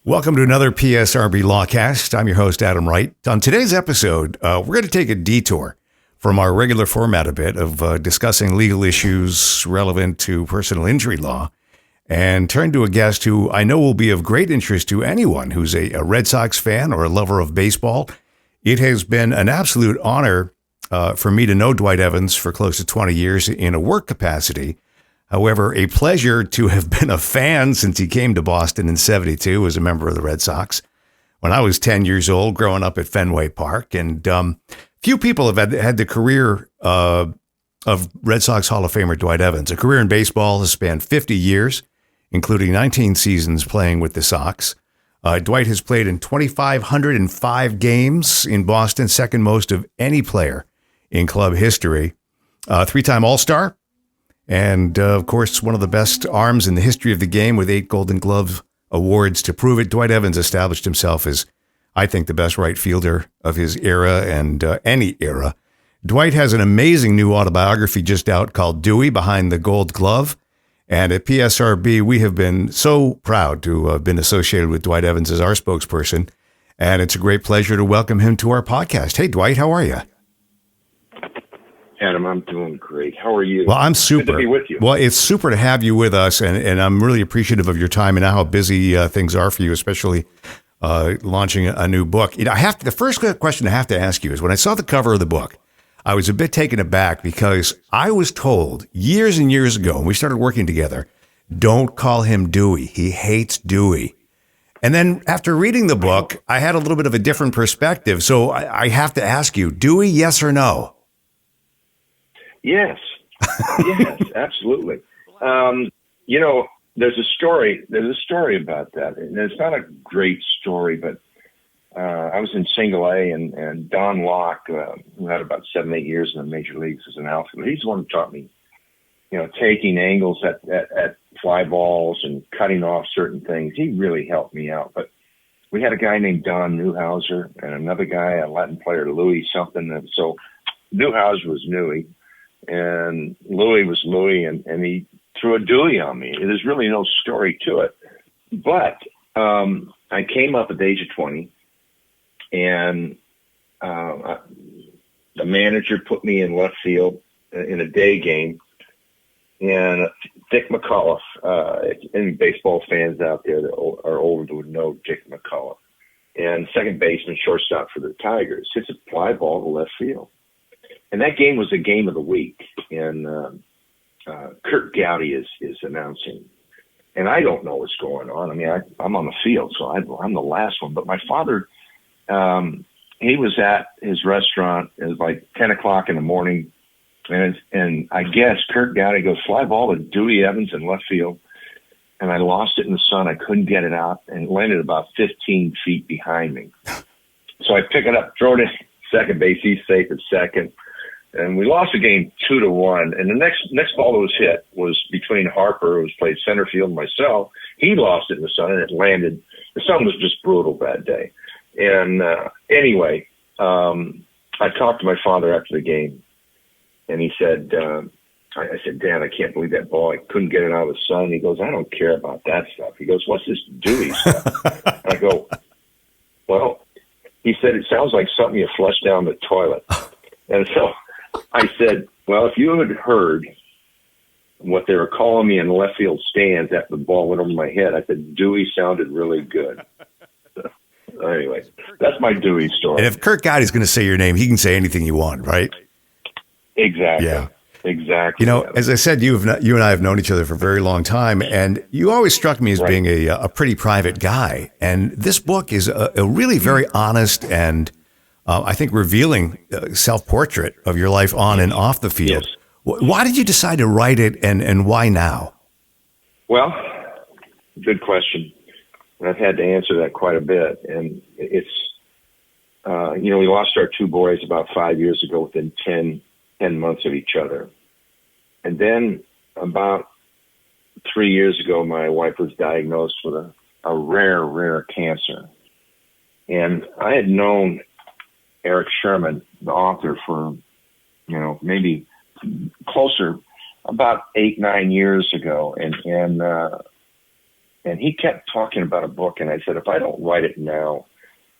Welcome to another PSRB Lawcast. I'm your host, Adam Wright. On today's episode, we're going to take a detour from our regular format a bit of discussing legal issues relevant to personal injury law and turn to a guest who I know will be of great interest to anyone who's a Red Sox fan or a lover of baseball. It has been an absolute honor for me to know Dwight Evans for close to 20 years in a work capacity. However, a pleasure to have been a fan since he came to Boston in '72 as a member of the Red Sox when I was 10 years old, growing up at Fenway Park. And few people have had the career of Red Sox Hall of Famer Dwight Evans. A career in baseball has spanned 50 years, including 19 seasons playing with the Sox. Dwight has played in 2,505 games in Boston, second most of any player in club history. Three-time All-Star. And, of course, one of the best arms in the history of the game with 8 Golden Glove awards to prove it. Dwight Evans established himself as, I think, the best right fielder of his era and any era. Dwight has an amazing new autobiography just out called Dewey, Behind the Gold Glove. And at PSRB, we have been so proud to have been associated with Dwight Evans as our spokesperson. And it's a great pleasure to welcome him to our podcast. Hey, Dwight, how are you? Adam, I'm doing great. How are you? Well, I'm super. Good to be with you. Well, it's super to have you with us, and I'm really appreciative of your time and how busy things are for you, especially launching a new book. You know, the first question I have to ask you is, when I saw the cover of the book, I was a bit taken aback because I was told years and years ago when we started working together, don't call him Dewey. He hates Dewey. And then after reading the book, I had a little bit of a different perspective. So I have to ask you, Dewey, yes or no? Yes, absolutely. There's a story about that, and it's not a great story, but I was in single A, and Don Locke, who had about 7-8 years in the major leagues as an outfielder, he's the one who taught me, taking angles at fly balls and cutting off certain things. He really helped me out. But we had a guy named Don Newhouser and another guy, a Latin player, Louis something. And so Newhouser was Newey, and Louis was Louis, and he threw a Dewey on me. There's really no story to it. But I came up at the age of 20, and the manager put me in left field in a day game. And Dick McCullough, any baseball fans out there that are older would know Dick McCullough. And second baseman, shortstop for the Tigers, hits a fly ball to left field. And that game was the game of the week. And Kurt Gowdy is announcing. And I don't know what's going on. I mean, I'm on the field, so I'm the last one. But my father, he was at his restaurant. It was like 10 o'clock in the morning. And I guess Kurt Gowdy goes, fly ball to Dewey Evans in left field. And I lost it in the sun. I couldn't get it out, and it landed about 15 feet behind me. So I pick it up, throw it in second base. He's safe at second. And we lost the game 2-1. And the next ball that was hit was between Harper, who played center field, and myself. He lost it in the sun, and it landed. The sun was just brutal that day. And anyway, I talked to my father after the game, and he said, I said, Dad, I can't believe that ball. I couldn't get it out of the sun. He goes, I don't care about that stuff. He goes, what's this Dewey stuff? I go, well, he said, it sounds like something you flush down the toilet. And so I said, well, if you had heard what they were calling me in left field stands after the ball went over my head, I said, Dewey sounded really good. So, anyway, that's my Dewey story. And if Kurt Gowdy's going to say your name, he can say anything you want, right? Exactly. Yeah. Exactly. As I said, you and I have known each other for a very long time, and you always struck me as being a pretty private guy. And this book is a really very honest and I think revealing self-portrait of your life on and off the field. Yes. Why did you decide to write it, and why now? Well, good question. And I've had to answer that quite a bit. And it's, we lost our 2 boys about 5 years ago within 10 months of each other. And then about 3 years ago, my wife was diagnosed with a rare cancer. And I had known Eric Sherman, the author, for, maybe closer, about 8-9 years ago. And and he kept talking about a book, and I said, if I don't write it now,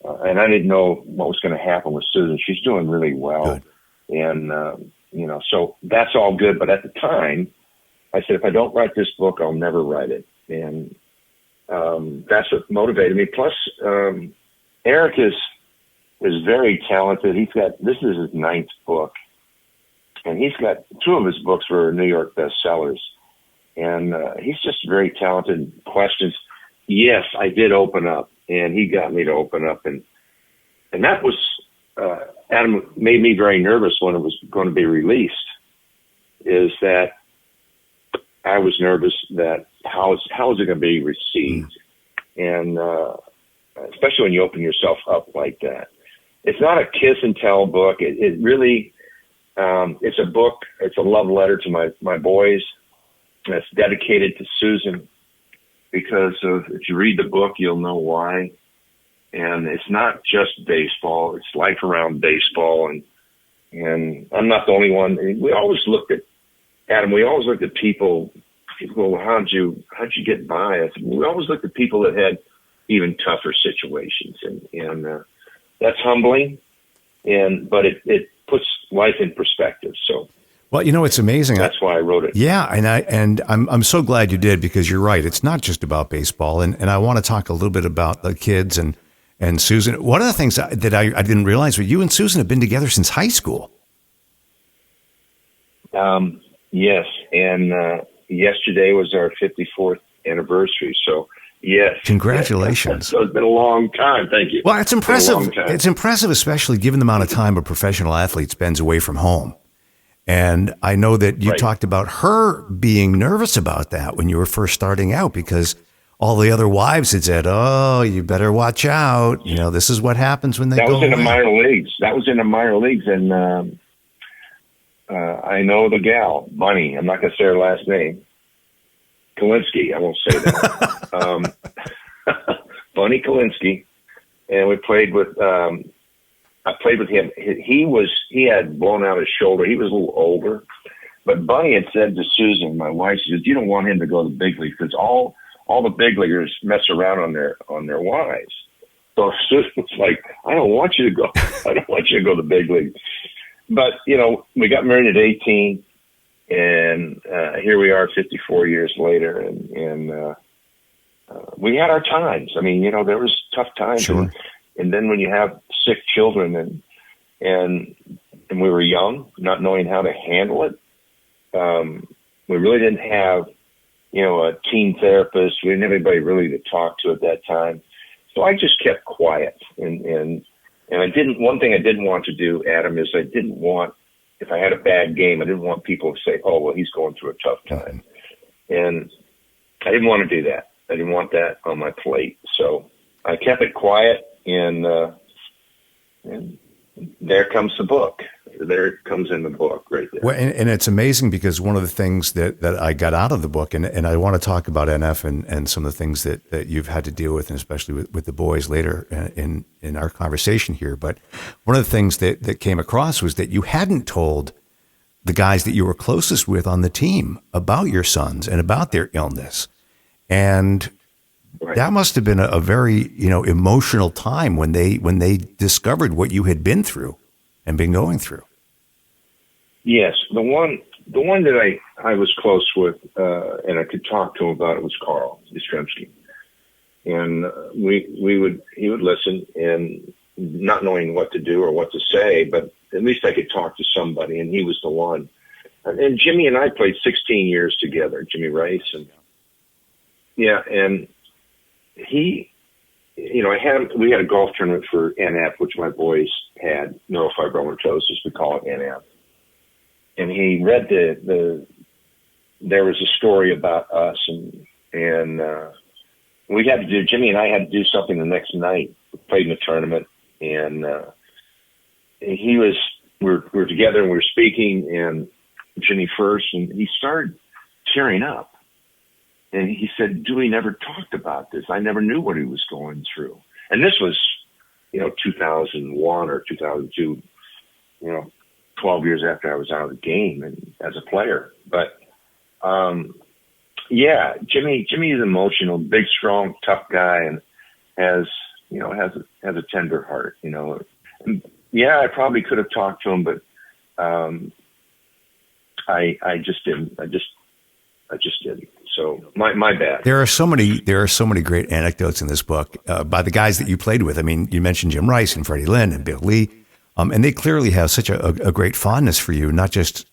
and I didn't know what was going to happen with Susan. She's doing really well. Good. And, so that's all good. But at the time, I said, if I don't write this book, I'll never write it. And that's what motivated me. Plus, Eric is very talented. This is his 9th book. And he's got 2 of his books were New York bestsellers. And he's just very talented. Questions. Yes, I did open up, and he got me to open up. And that was, Adam made me very nervous when it was going to be released, is that I was nervous that how is it going to be received? And especially when you open yourself up like that. It's not a kiss and tell book. It really, it's a book. It's a love letter to my boys. And it's dedicated to Susan because if you read the book, you'll know why. And it's not just baseball. It's life around baseball. And I'm not the only one. We always looked at, Adam, people go, how'd you get by? I said, we always looked at people that had even tougher situations. And that's humbling. But it puts life in perspective. So. Well, it's amazing. That's why I wrote it. Yeah, and I'm so glad you did, because you're right. It's not just about baseball, and I want to talk a little bit about the kids and Susan. One of the things that I didn't realize was you and Susan have been together since high school. Yes, and yesterday was our 54th anniversary. So yes, congratulations. So it's been a long time. Thank you. Well, it's impressive. It's impressive, especially given the amount of time a professional athlete spends away from home. And I know that you talked about her being nervous about that when you were first starting out, because all the other wives had said, "Oh, you better watch out. This is what happens when they go." That was in the minor leagues. And I know the gal, Bunny. I'm not going to say her last name. Kalinsky. I won't say that. Bunny Kalinsky. And we played with. I played with him. He had blown out his shoulder. He was a little older, but Bunny had said to Susan, my wife, she says, "You don't want him to go to the big leagues because all the big leaguers mess around on their wives." So Susan was like, "I don't want you to go. I don't want you to go to the big leagues." But we got married at 18, and here we are, 54 years later, and we had our times. I mean, there was tough times. Sure. And then when you have sick children and we were young, not knowing how to handle it, we really didn't have, a teen therapist. We didn't have anybody really to talk to at that time. So I just kept quiet. And one thing I didn't want to do, Adam, is I didn't want, if I had a bad game, I didn't want people to say, "Oh, well, he's going through a tough time." And I didn't want to do that. I didn't want that on my plate. So I kept it quiet. And there comes the book. There it comes in the book right there. Well, and it's amazing because one of the things that I got out of the book, and I want to talk about NF and some of the things that you've had to deal with, and especially with the boys later in our conversation here. But one of the things that came across was that you hadn't told the guys that you were closest with on the team about your sons and about their illness. And that must have been a very, emotional time when they discovered what you had been through and been going through. Yes, the one that I was close with and I could talk to him about it was Carl Yastrzemski, and he would listen, and not knowing what to do or what to say, but at least I could talk to somebody, and he was the one. And Jimmy and I played 16 years together, Jimmy Rice, and and he, we had a golf tournament for NF, which my boys had, neurofibromatosis, we call it NF. And he read there was a story about us, and Jimmy and I had to do something the next night. We played in a tournament, and we were together and we were speaking, and Jimmy first, and he started tearing up. And he said, "Dewey never talked about this. I never knew what he was going through." And this was, 2001 or 2002, 12 years after I was out of the game and as a player. But Yeah, Jimmy is emotional, big, strong, tough guy, and has has a tender heart. And yeah, I probably could have talked to him, but I just didn't. I just didn't. So my bad. There are so many great anecdotes in this book by the guys that you played with. I mean, you mentioned Jim Rice and Freddie Lynn and Bill Lee, and they clearly have such a great fondness for you, not just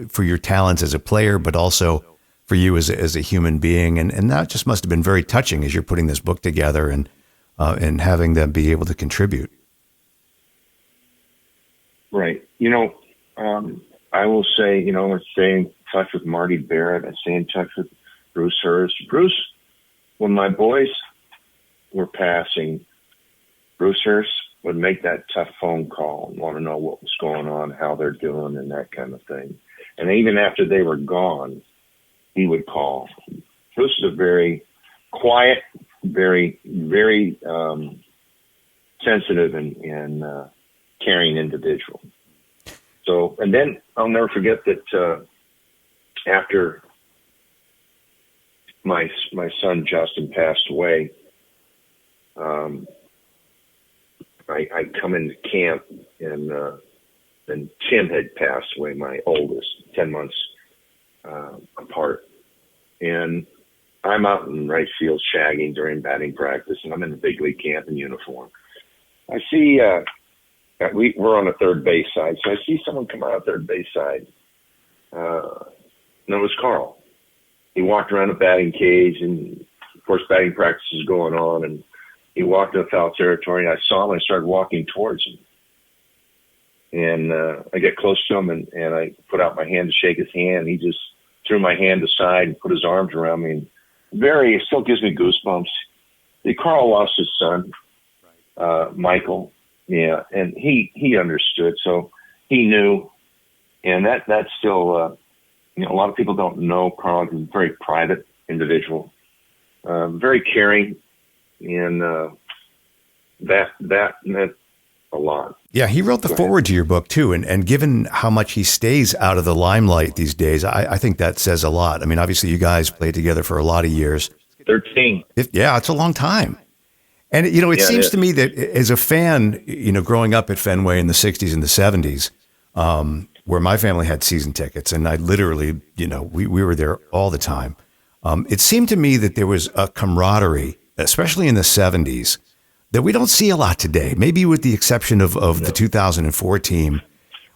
for your talents as a player, but also for you as a human being. And that just must have been very touching as you're putting this book together and having them be able to contribute. Right. I will say, I stay in touch with Marty Barrett. I stay in touch with Bruce Hurst. Bruce, when my boys were passing, Bruce Hurst would make that tough phone call and want to know what was going on, how they're doing, and that kind of thing. And even after they were gone, he would call. Bruce is a very quiet, very, very sensitive and caring individual. So, and then I'll never forget that after my son Justin passed away, I come into camp and Tim had passed away, my oldest, 10 months apart, and I'm out in right field shagging during batting practice, and I'm in the big league camp in uniform. I see. We're on the third base side, so I see someone come out of third base side. And it was Carl. He walked around the batting cage, and of course, batting practice is going on, and he walked into foul territory, and I saw him, and I started walking towards him. And I get close to him, and I put out my hand to shake his hand. He just threw my hand aside and put his arms around me. And it still gives me goosebumps. Carl lost his son, Michael. Yeah, and he understood, so he knew, and that's still, a lot of people don't know Carl. He's a very private individual, very caring, and that meant a lot. Yeah, he wrote the foreword to your book too, and given how much he stays out of the limelight these days, I think that says a lot. I mean, obviously, you guys played together for a lot of years. 13. It's a long time. And, it seems to me that as a fan, growing up at Fenway in the 60s and the 70s, where my family had season tickets, and I literally, we were there all the time. It seemed to me that there was a camaraderie, especially in the 70s, that we don't see a lot today, maybe with the exception of the 2004 team.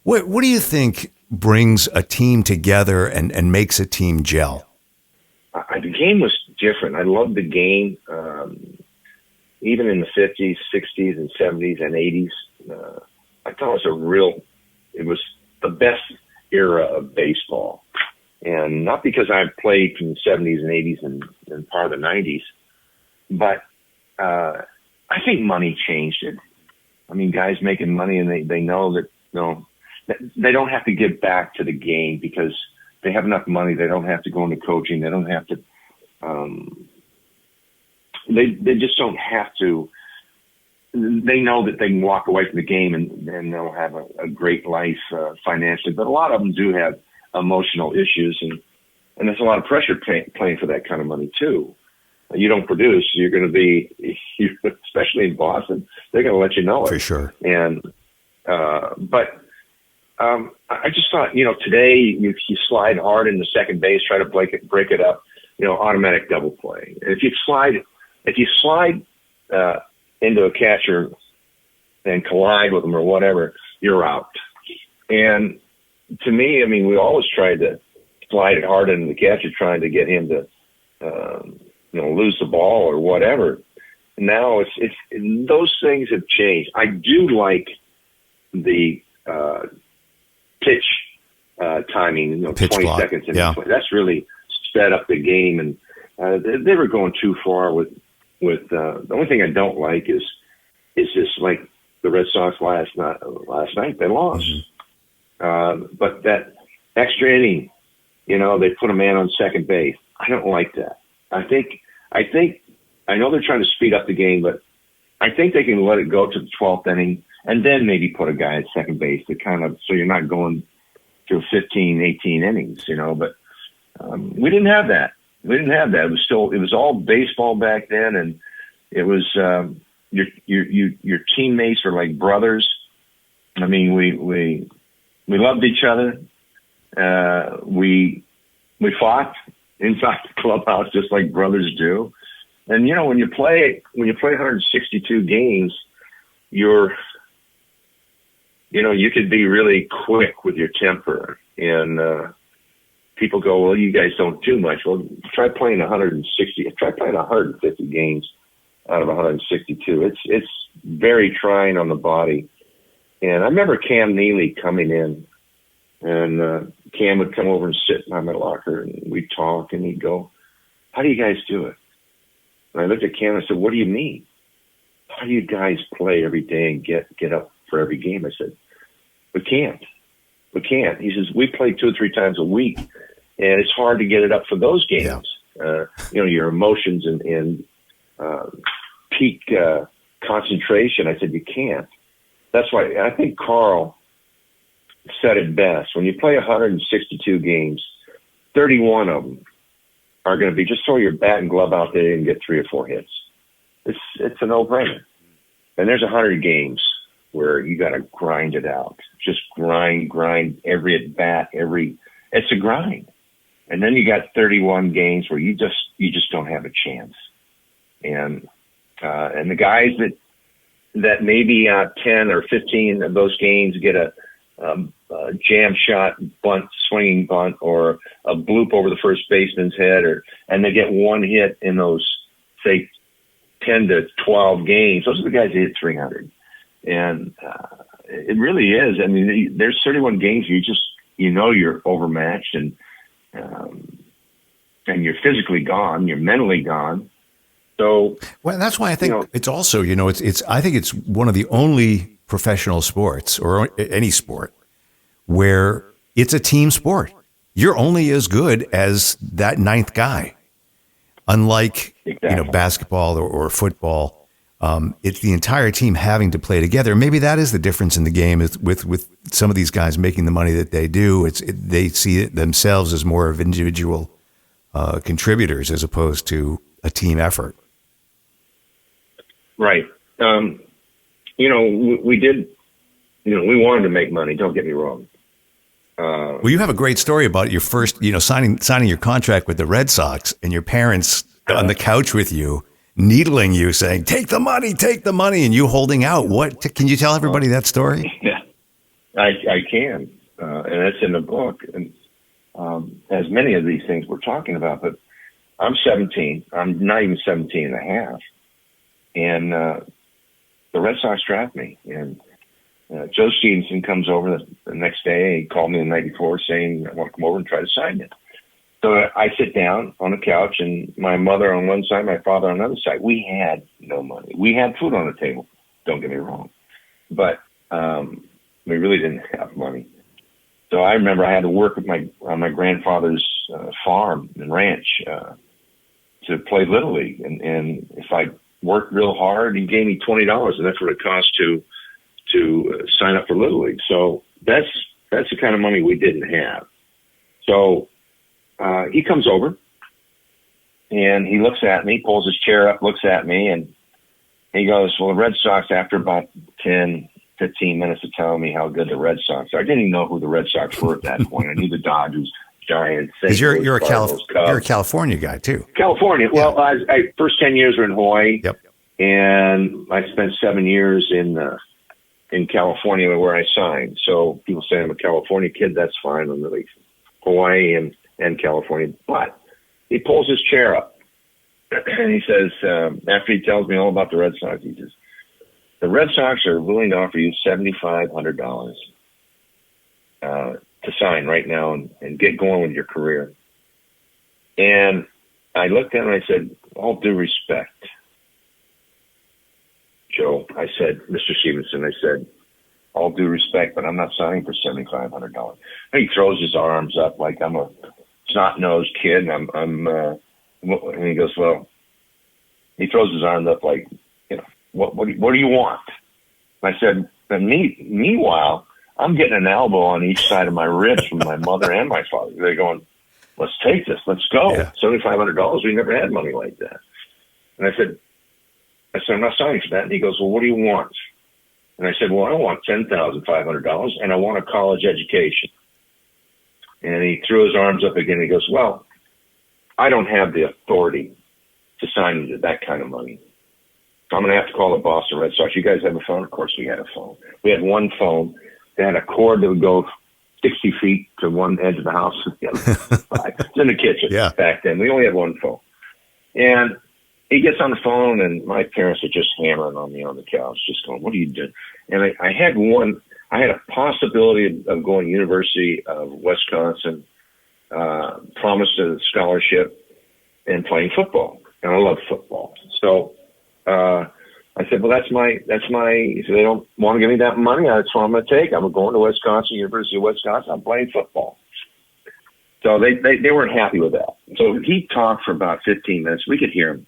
What do you think brings a team together and makes a team gel? The game was different. I loved the game. Even in the 50s, 60s, and 70s, and 80s, I thought it was the best era of baseball. And not because I played from the 70s and 80s and part of the 90s, but I think money changed it. I mean, guys making money, and they know that, they don't have to give back to the game because they have enough money. They don't have to go into coaching. They don't have to They just don't have to. They know that they can walk away from the game and they'll have a great life financially. But a lot of them do have emotional issues, and there's a lot of pressure playing for that kind of money too. You don't produce, you're going to be, especially in Boston, they're going to let you know it. For sure. And but I just thought, today you slide hard into second base, try to break it up, automatic double play. If you slide into a catcher and collide with them or whatever, you're out. And to me, I mean, we always tried to slide it hard into the catcher, trying to get him to, lose the ball or whatever. Now it's those things have changed. I do like the pitch timing, pitch 20 clock. seconds in play. That's really sped up the game, and they were going too far with the only thing I don't like is just like the Red Sox last night they lost. Mm-hmm. But that extra inning, they put a man on second base. I don't like that. I know they're trying to speed up the game, but I think they can let it go to the 12th inning and then maybe put a guy at second base to kind of, so you're not going through 15, 18 innings, but we didn't have that. We didn't have that. It was all baseball back then, and it was your teammates were like brothers. I mean, we loved each other. We fought inside the clubhouse just like brothers do. And when you play 162 games, you could be really quick with your temper, and people go, well, you guys don't do much. Well, try playing 150 games out of 162. It's very trying on the body. And I remember Cam Neely coming in, and Cam would come over and sit in my locker, and we'd talk, and he'd go, how do you guys do it? And I looked at Cam and I said, what do you mean? How do you guys play every day and get up for every game? I said, we can't. He says, we play 2 or 3 times a week, and it's hard to get it up for those games. Yeah. Your emotions and peak concentration. I said, you can't. That's why I think Carl said it best. When you play 162 games, 31 of them are going to be just throw your bat and glove out there and get 3 or 4 hits. It's a no-brainer. And there's 100 games where you got to grind it out. Just grind every at bat, it's a grind. And then you got 31 games where you just don't have a chance. And the guys that maybe 10 or 15 of those games get a jam shot, swinging bunt, or a bloop over the first baseman's head, and they get 1 hit in those, say, 10 to 12 games. Those are the guys that hit 300. And it really is. I mean, there's 31 games you're overmatched, and you're physically gone, you're mentally gone. So, well, that's why I think it's also, I think it's one of the only professional sports, or any sport, where it's a team sport. You're only as good as that 9th guy. Unlike, basketball or football, it's the entire team having to play together. Maybe that is the difference in the game with some of these guys making the money that they do. They see it themselves as more of individual contributors as opposed to a team effort. Right. We did, we wanted to make money. Don't get me wrong. Well, you have a great story about your first, signing your contract with the Red Sox, and your parents on the couch with you, needling you, saying, take the money, and you holding out. Can you tell everybody that story? Yeah, I can. And it's in the book. And as many of these things we're talking about, but I'm 17. I'm not even 17 and a half. And the Red Sox draft me. And Joe Stevenson comes over the next day. He called me the night before saying, I want to come over and try to sign it. So I sit down on the couch, and my mother on one side, my father on the other side. We had no money. We had food on the table. Don't get me wrong. But we really didn't have money. So I remember I had to work on my grandfather's farm and ranch to play Little League. And if I worked real hard, he gave me $20, and that's what it cost to sign up for Little League. So that's the kind of money we didn't have. So he comes over, and he looks at me, pulls his chair up, looks at me, and he goes, well, the Red Sox, after about 10, 15 minutes of telling me how good the Red Sox are. I didn't even know who the Red Sox were at that point. I knew the Dodgers, Giants, because you're a California guy too. California. Yeah. Well, I first 10 years were in Hawaii. Yep. And I spent 7 years in California where I signed. So people say I'm a California kid. That's fine. I'm really Hawaii and California. But he pulls his chair up, and he says, after he tells me all about the Red Sox, he says, the Red Sox are willing to offer you $7,500 to sign right now and get going with your career. And I looked at him and I said, all due respect, Joe, I said, Mr. Stevenson, I said, all due respect, but I'm not signing for $7,500. And he throws his arms up like I'm a snot-nosed kid. And and he goes, well, he throws his arms up like, what do you want? And I said, meanwhile, I'm getting an elbow on each side of my ribs from my mother and my father. They're going, let's take this. Let's go. Yeah. $7,500. We never had money like that. And I said, I'm not signing for that. And he goes, well, what do you want? And I said, well, I want $10,500 and I want a college education. And he threw his arms up again. He goes, well, I don't have the authority to sign you to that kind of money. So I'm going to have to call the Boston Red Sox. You guys have a phone? Of course we had a phone. We had one phone. They had a cord that would go 60 feet to one edge of the house. It's in the kitchen back then. We only had one phone. And he gets on the phone, and my parents are just hammering on me on the couch, just going, what are you doing? And I had a possibility of going to University of Wisconsin, promised a scholarship, and playing football. And I love football. So I said, well, he said, they don't want to give me that money. That's what I'm going to take. I'm going to Wisconsin, University of Wisconsin. I'm playing football. So they weren't happy with that. So he talked for about 15 minutes. We could hear him.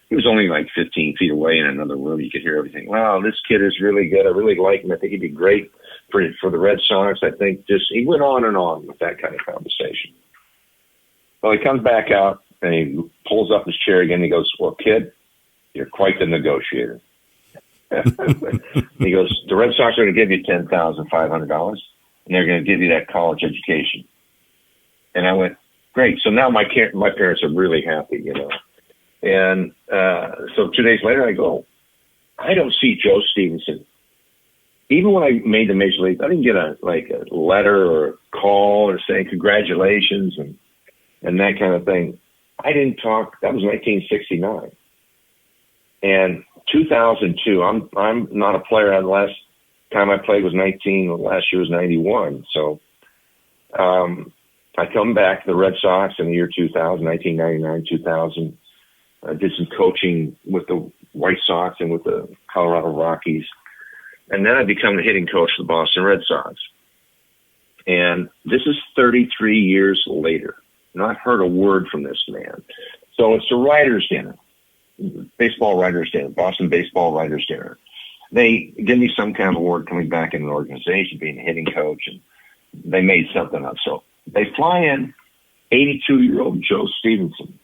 He was only like 15 feet away in another room. You could hear everything. Wow, this kid is really good. I really like him. I think he'd be great for the Red Sox. I think he went on and on with that kind of conversation. Well, he comes back out and he pulls up his chair again. He goes, well, kid, you're quite the negotiator. He goes, the Red Sox are going to give you $10,500 and they're going to give you that college education. And I went, great. So now my parents are really happy, you know. And so 2 days later, I go, I don't see Joe Stevenson. Even when I made the major league, I didn't get a letter or a call or saying congratulations and that kind of thing. I didn't talk. That was 1969. And 2002, I'm not a player. The last time I played was 19. Last year was 91. So I come back to the Red Sox in the year 2000, 1999, 2000. I did some coaching with the White Sox and with the Colorado Rockies. And then I become the hitting coach for the Boston Red Sox. And this is 33 years later. Not heard a word from this man. So it's the writer's dinner, baseball writer's dinner, Boston baseball writer's dinner. They give me some kind of award coming back in an organization, being a hitting coach, and they made something up. So they fly in 82-year-old Joe Stevenson,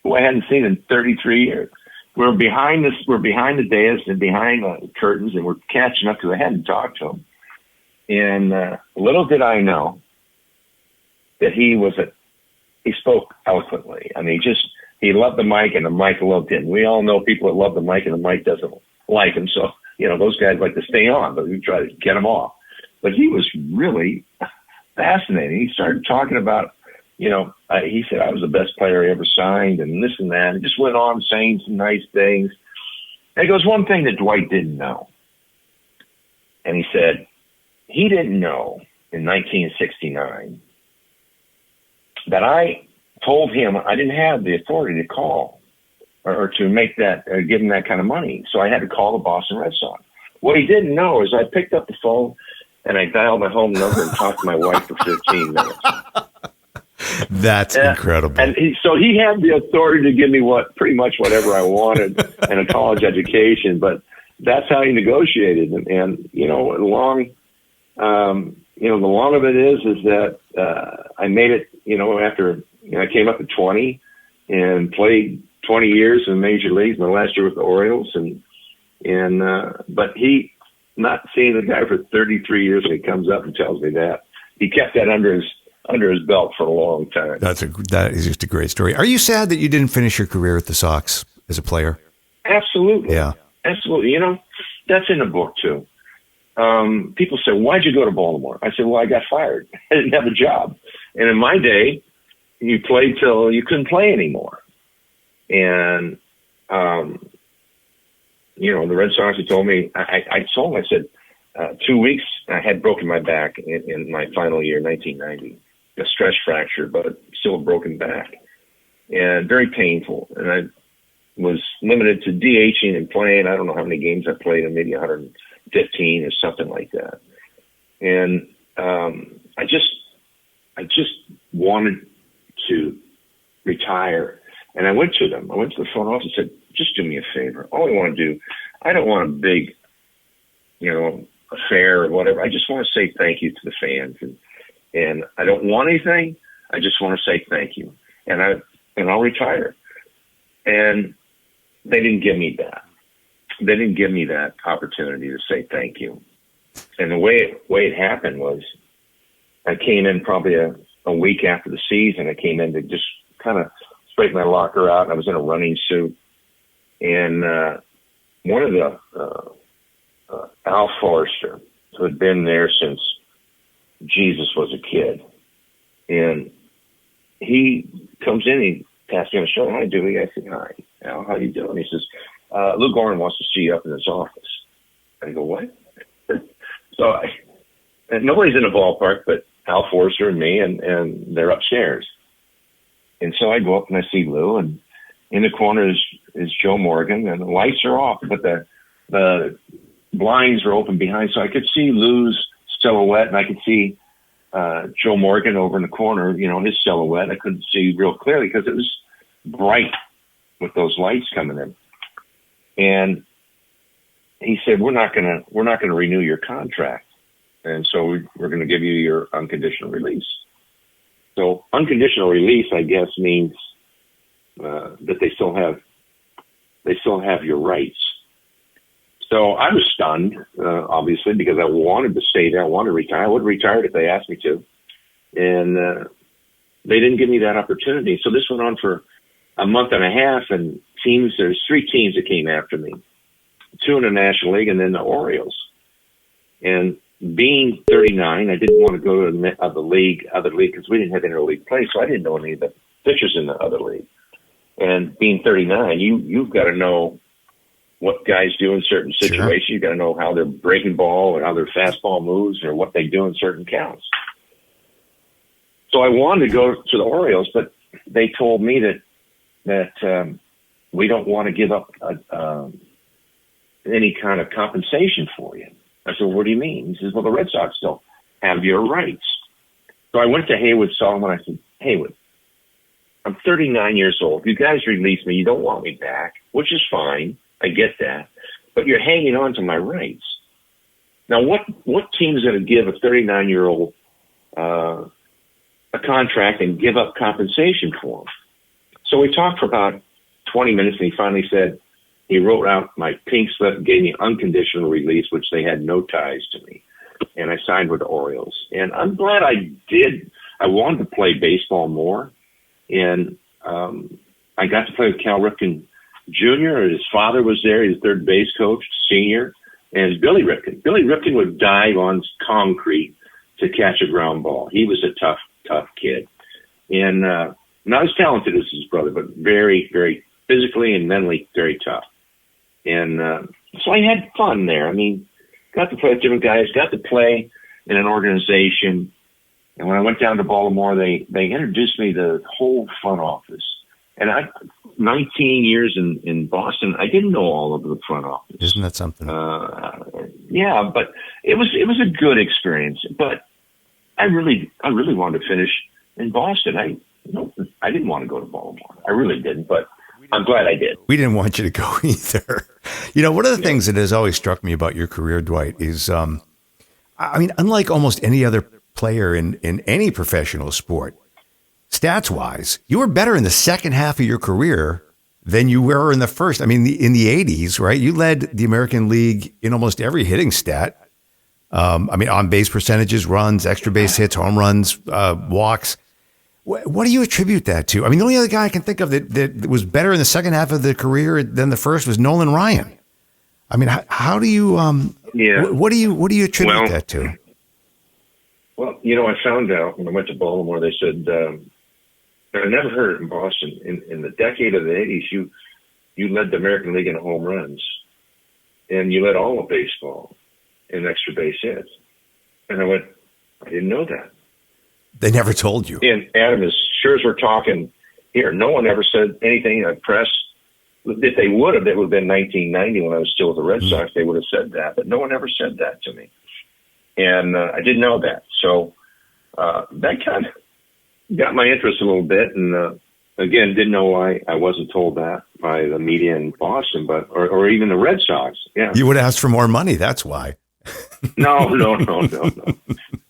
who I hadn't seen in 33 years. We're behind the dais and behind the curtains, and we're catching up because I hadn't talked to him. And little did I know that he spoke eloquently. I mean, he loved the mic, and the mic loved him. We all know people that love the mic, and the mic doesn't like him. So, you know, those guys like to stay on, but we try to get him off. But he was really fascinating. He started talking about, you know, he said I was the best player he ever signed and this and that. He just went on saying some nice things. And he goes, one thing that Dwight didn't know. And he said, he didn't know in 1969 that I told him I didn't have the authority to call or to make that, or give him that kind of money. So I had to call the Boston Red Sox. What he didn't know is I picked up the phone and I dialed my home number and talked to my wife for 15 minutes. That's incredible. And so he had the authority to give me pretty much whatever I wanted and a college education, but that's how he negotiated. And you know, the long of it is that I made it, you know, after I came up at 20 and played 20 years in the major leagues. My last year with the Orioles, but he, not seeing the guy for 33 years, and he comes up and tells me that he kept that under his belt for a long time. That is just a great story. Are you sad that you didn't finish your career at the Sox as a player? Absolutely. Yeah. Absolutely. You know, that's in the book too. People say, why'd you go to Baltimore? I said, well, I got fired. I didn't have a job. And in my day, you played till you couldn't play anymore. And, you know, the Red Sox had told me, I told them, I said, 2 weeks, I had broken my back in my final year, 1990. A stress fracture, but still a broken back. And very painful. And I was limited to DHing and playing. I don't know how many games I played, maybe 115 or something like that. And I just wanted to retire. And I went to them. I went to the front office and said, just do me a favor. All I want to do, I don't want a big, you know, affair or whatever. I just want to say thank you to the fans. And I don't want anything. I just want to say thank you, and I'll retire. And they didn't give me that. They didn't give me that opportunity to say thank you. And the way it happened was, I came in probably a week after the season. I came in to just kind of straighten my locker out. I was in a running suit, and one of the Al Forrester, who had been there since Jesus was a kid, and he comes in, he passed me on the shoulder. Hi, Dewey. I said, hi, Al, how you doing? He says, Lou Gorin wants to see you up in his office. I go, what? So and nobody's in the ballpark but Al Forrester and me, and they're upstairs. And so I go up and I see Lou, and in the corner is Joe Morgan, and the lights are off, but the blinds are open behind, so I could see Lou's silhouette, and I could see Joe Morgan over in the corner, his silhouette. I couldn't see real clearly because it was bright with those lights coming in. And he said, we're not gonna renew your contract, and so we're going to give you your unconditional release. So unconditional release, I guess, means that they still have your rights. So I was stunned, obviously, because I wanted to stay there. I wanted to retire. I would have retired if they asked me to. And they didn't give me that opportunity. So this went on for a month and a half, and there's 3 teams that came after me, 2 in the National League and then the Orioles. And being 39, I didn't want to go to the other league because we didn't have interleague play, so I didn't know any of the pitchers in the other league. And being 39, you've got to know what guys do in certain situations. Sure. You've got to know how their breaking ball or how their fastball moves or what they do in certain counts. So I wanted to go to the Orioles, but they told me that we don't want to give up any kind of compensation for you. I said, what do you mean? He says, well, the Red Sox still have your rights. So I went to Haywood Solomon. I said, Haywood, I'm 39 years old. You guys release me. You don't want me back, which is fine. I get that. But you're hanging on to my rights. Now, what team is going to give a 39-year-old a contract and give up compensation for him? So we talked for about 20 minutes, and he finally said, he wrote out my pink slip and gave me unconditional release, which they had no ties to me. And I signed with the Orioles. And I'm glad I did. I wanted to play baseball more. And I got to play with Cal Ripken Jr. His father was there. He was third base coach, senior. And it's Billy Ripken. Billy Ripken would dive on concrete to catch a ground ball. He was a tough kid. And not as talented as his brother, but very, very physically and mentally very tough. And so I had fun there. I mean, got to play with different guys, got to play in an organization. And when I went down to Baltimore, they introduced me to the whole front office. And 19 years in Boston, I didn't know all of the front office. Isn't that something? Yeah, but it was a good experience. But I really wanted to finish in Boston. I didn't want to go to Baltimore. I really didn't, but I'm glad I did. We didn't want you to go either. One of the things that has always struck me about your career, Dwight, is, unlike almost any other player in any professional sport, stats-wise, you were better in the second half of your career than you were in the first. I mean, in the 80s, right? You led the American League in almost every hitting stat. On-base percentages, runs, extra base hits, home runs, walks. What do you attribute that to? I mean, the only other guy I can think of that was better in the second half of the career than the first was Nolan Ryan. I mean, how do you? What do you attribute that to? Well, I found out when I went to Baltimore. They said, I never heard it in Boston. In the decade of the 80s, you led the American League in home runs, and you led all of baseball in extra base hits. And I went, I didn't know that. They never told you. And Adam, as sure as we're talking here, no one ever said anything in the press. If they would have, it would have been 1990 when I was still with the Red Sox. They would have said that, but no one ever said that to me. And I didn't know that. So that kind of got my interest a little bit. And again, didn't know why I wasn't told that by the media in Boston, or even the Red Sox. Yeah. You would ask for more money. That's why. No.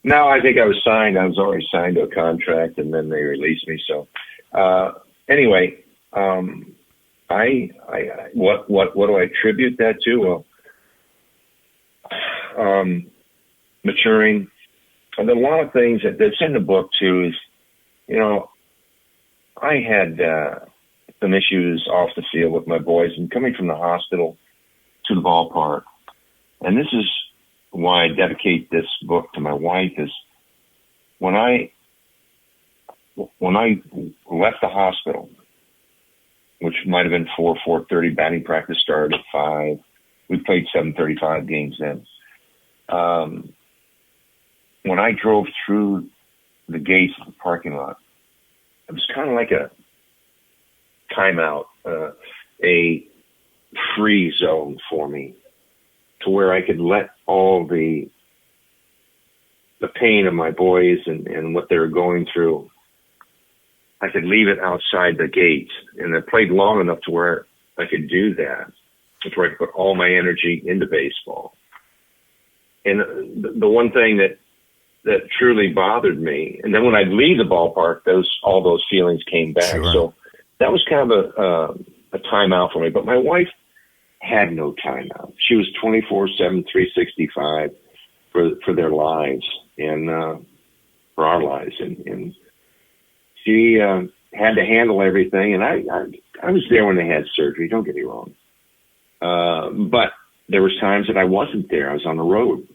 No, I think I was signed. I was already signed to a contract, and then they released me. So, anyway, what do I attribute that to? Well, maturing. And a lot of things that's in the book too is, I had some issues off the field with my boys, and coming from the hospital to the ballpark. And this is why I dedicate this book to my wife. Is when I left the hospital, which might have been 4:30, batting practice started at 5. We played 7:35 games then. When I drove through the gates of the parking lot, it was kind of like a timeout, a free zone for me, to where I could let all the pain of my boys and what they were going through, I could leave it outside the gates. And I played long enough to where I could do that, to where I could put all my energy into baseball. And the one thing that truly bothered me, and then when I'd leave the ballpark, all those feelings came back. Sure. So that was kind of a timeout for me. But my wife had no timeout. She was 24/7, 365 for their lives and for our lives, and she had to handle everything. And I was there when they had surgery. Don't get me wrong, but there was times that I wasn't there. I was on the road,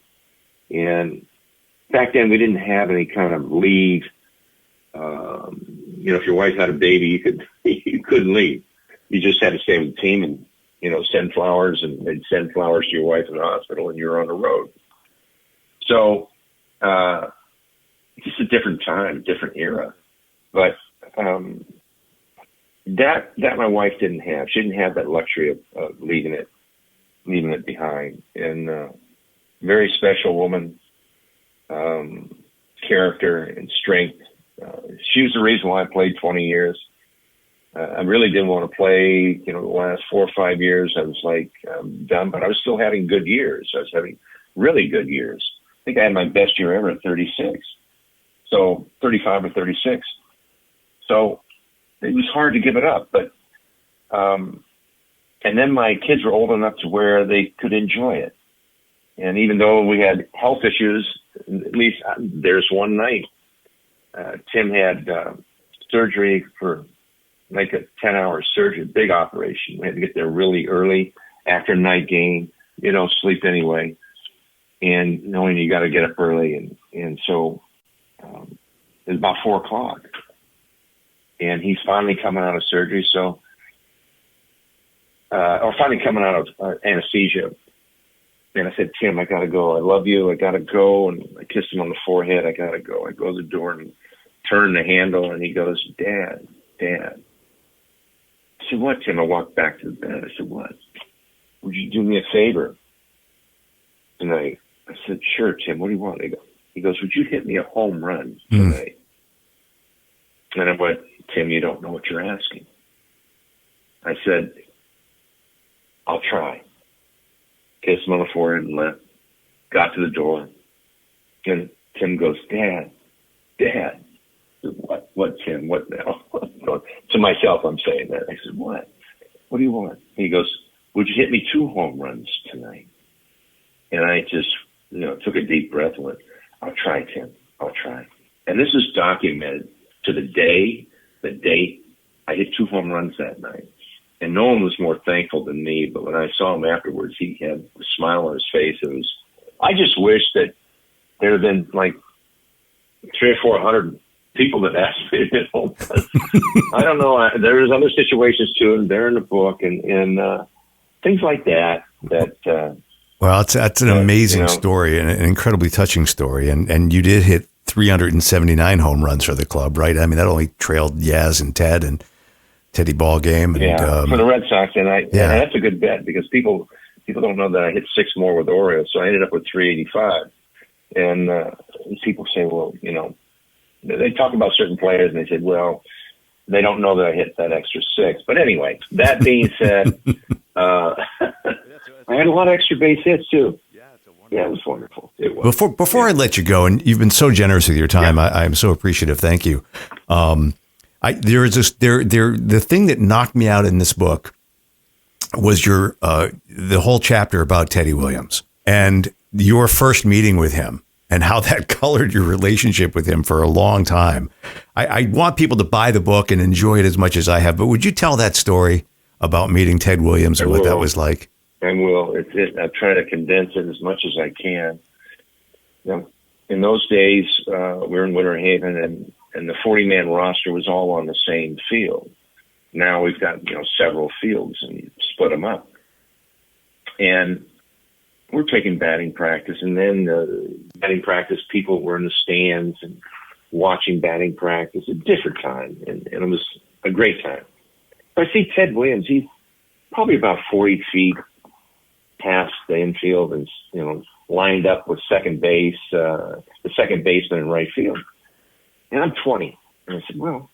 and back then we didn't have any kind of leave. If your wife had a baby, you couldn't leave. You just had to stay with the team and send flowers, and they'd send flowers to your wife in the hospital, and you're on the road. So just a different time, different era. But that my wife didn't have. She didn't have that luxury of leaving it behind. And very special woman, character and strength. She was the reason why I played 20 years. I really didn't want to play, the last 4 or 5 years. I was like, I'm done, but I was still having good years. I was having really good years. I think I had my best year ever at 36. So 35 or 36. So it was hard to give it up, but, and then my kids were old enough to where they could enjoy it. And even though we had health issues, at least there's one night, Tim had surgery for like a 10-hour surgery, big operation. We had to get there really early after a night game. You don't sleep anyway, and knowing you got to get up early. And so it was about 4 o'clock, and he's finally coming out of surgery. So, or finally coming out of anesthesia. And I said, Tim, I got to go. I love you. I got to go. And I kissed him on the forehead. I got to go. I go to the door and turn the handle, and he goes, Dad. I said, what, Tim? I walked back to the bed. I said, what? Would you do me a favor tonight? I said, sure, Tim. What do you want? He goes, would you hit me a home run tonight? And I went, Tim, you don't know what you're asking. I said, I'll try. Kissed him on the forehead and left. Got to the door. And Tim goes, Dad. I said, what, Tim? What now? To myself, I'm saying that. I said, what? What do you want? He goes, would you hit me 2 home runs tonight? And I just, took a deep breath and went, I'll try, Tim. I'll try. And this is documented to the date I hit 2 home runs that night. And no one was more thankful than me. But when I saw him afterwards, he had a smile on his face. I just wish that there had been like 300 or 400 people that asked me to hit home runs. I don't know. There's other situations too, and they're in the book and things like that. Well, that's an amazing story and an incredibly touching story. And you did hit 379 home runs for the club, right? I mean, that only trailed Yaz and Ted and Teddy Ballgame. And, for the Red Sox. And that's a good bet because people don't know that I hit 6 more with Orioles. So I ended up with 385. And people say, well, they talk about certain players and they said, well, they don't know that I hit that extra 6. But anyway, that being said, I had a lot of extra base hits too. Yeah, it was wonderful. It was. Before I let you go, and you've been so generous with your time, I am so appreciative. Thank you. There is this the thing that knocked me out in this book was the whole chapter about Teddy Williams and your first meeting with him and how that colored your relationship with him for a long time. I want people to buy the book and enjoy it as much as I have, but would you tell that story about meeting Ted Williams and what that was like? I will. I try to condense it as much as I can. In those days, we were in Winter Haven, and the 40-man roster was all on the same field. Now we've got several fields, and you split them up. And we're taking batting practice, and then the batting practice people were in the stands and watching batting practice. A different time, and it was a great time. I see Ted Williams. He's probably about 40 feet past the infield and lined up with second base, the second baseman in right field. And I'm 20. And I said, well,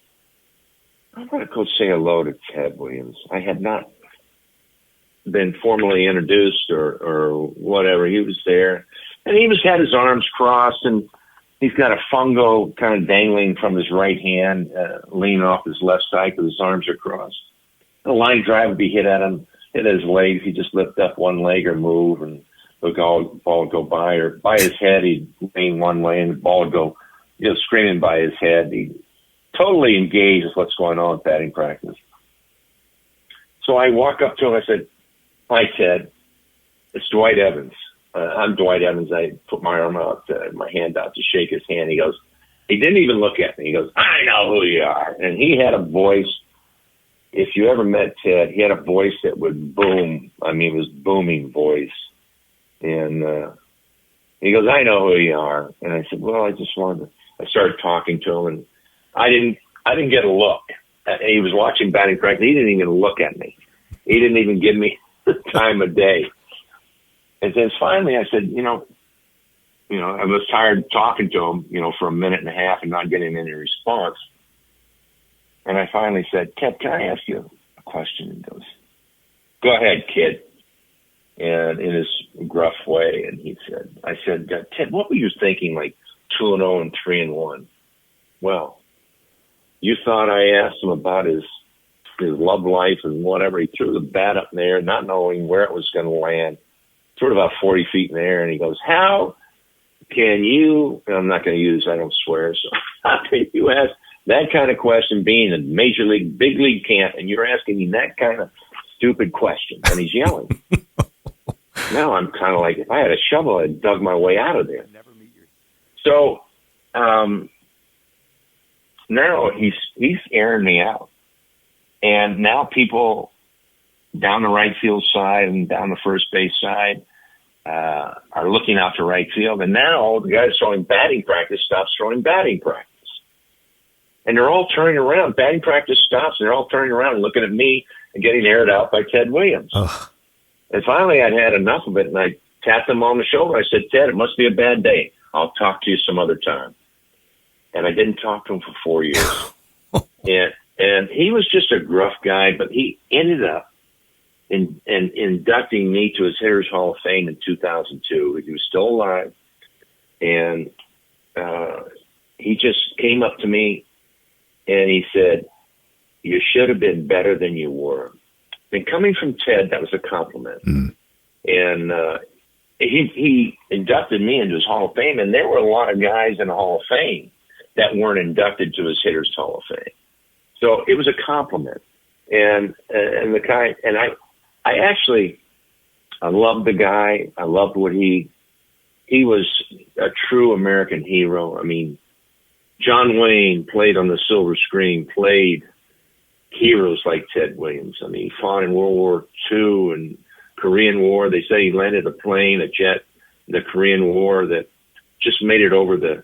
I'm going to go say hello to Ted Williams. I had not been formally introduced or whatever. He was there. And he had his arms crossed, and he's got a fungo kind of dangling from his right hand, leaning off his left side because his arms are crossed. A line drive would be hit at him, hit his legs. He'd just lift up one leg or move, and the ball would go by. Or by his head, he'd lean one way, and the ball would go screaming by his head. He'd totally engaged with what's going on at batting practice. So I walk up to him. I said, "Hi, Ted. It's Dwight Evans." I'm Dwight Evans. I put my arm out, my hand out to shake his hand. He didn't even look at me. He goes, "I know who you are." And he had a voice. If you ever met Ted, he had a voice that would boom. I mean, it was booming voice. And he goes, "I know who you are." And I said, "Well, I started talking to him, and I didn't get a look. He was watching batting practice. He didn't even look at me. He didn't even give me the time of day. And then finally I said, I was tired of talking to him, for a minute and a half and not getting any response. And I finally said, "Ted, can I ask you a question?" And he goes, "Go ahead, kid." And in his gruff way. And I said, "Ted, what were you thinking, like 2-0 and 3-1? Well, you thought I asked him about his love life and whatever. He threw the bat up in the air, not knowing where it was going to land. Threw it about 40 feet in the air, and he goes, how can you," and I'm not going to use, I don't swear, so how can you ask that kind of question being a major league, big league camp, and you're asking me that kind of stupid question? And he's yelling. Now I'm kind of like, if I had a shovel, I'd dug my way out of there. So now he's airing me out. And now people down the right field side and down the first base side are looking out to right field. And now the guy throwing batting practice stops throwing batting practice. And they're all turning around. Batting practice stops, and they're all turning around and looking at me and getting aired out by Ted Williams. Ugh. And finally I'd had enough of it, and I tapped him on the shoulder. I said, "Ted, it must be a bad day. I'll talk to you some other time." And I didn't talk to him for 4 years. And he was just a gruff guy, but he ended up inducting me to his Hitters Hall of Fame in 2002. He was still alive. And he just came up to me and he said, "You should have been better than you were." And coming from Ted, that was a compliment. Mm. And he inducted me into his Hall of Fame, and there were a lot of guys in the Hall of Fame that weren't inducted to his Hitters Hall of Fame. So it was a compliment. And the guy, and I loved the guy. I loved what he was a true American hero. I mean, John Wayne played on the silver screen, played heroes like Ted Williams. I mean, he fought in World War II and Korean War. They say he landed a plane, a jet, in the Korean War that just made it over the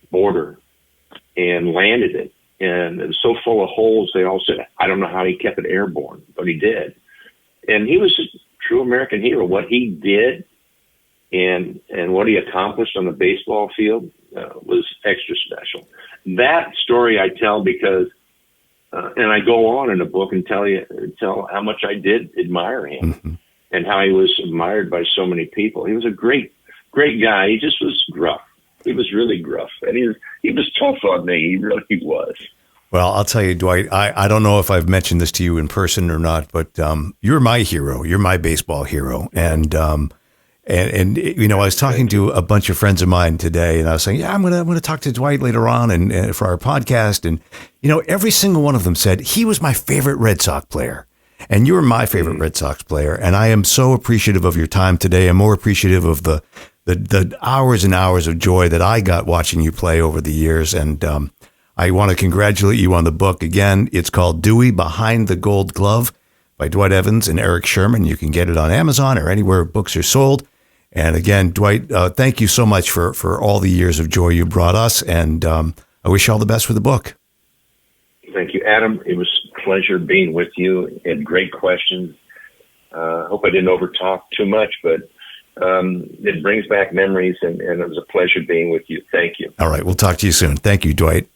border and landed it. And it was so full of holes, they all said, I don't know how he kept it airborne, but he did. And he was a true American hero. What he did and what he accomplished on the baseball field was extra special. That story I tell because, and I go on in the book and tell how much I did admire him. Mm-hmm. and how he was admired by so many people. He was a great guy. He just was gruff. He was really gruff, and he was tough on me. He really was. Well, I'll tell you, Dwight, I don't know if I've mentioned this to you in person or not, but you're my hero. You're my baseball hero. And you know, I was talking to a bunch of friends of mine today, and I was saying, yeah, I'm gonna talk to Dwight later on and for our podcast. And, you know, every single one of them said he was my favorite Red Sox player. And you're my favorite Red Sox player. And I am so appreciative of your time today. I'm more appreciative of the hours and hours of joy that I got watching you play over the years. And I want to congratulate you on the book. Again, it's called Dewey, Behind the Gold Glove by Dwight Evans and Eric Sherman. You can get it on Amazon or anywhere books are sold. And again, Dwight, thank you so much for all the years of joy you brought us. And I wish you all the best for the book. Thank you, Adam. It was a pleasure being with you. You had great questions. Hope I didn't overtalk too much, but it brings back memories, and it was a pleasure being with you. Thank you. All right. We'll talk to you soon. Thank you, Dwight.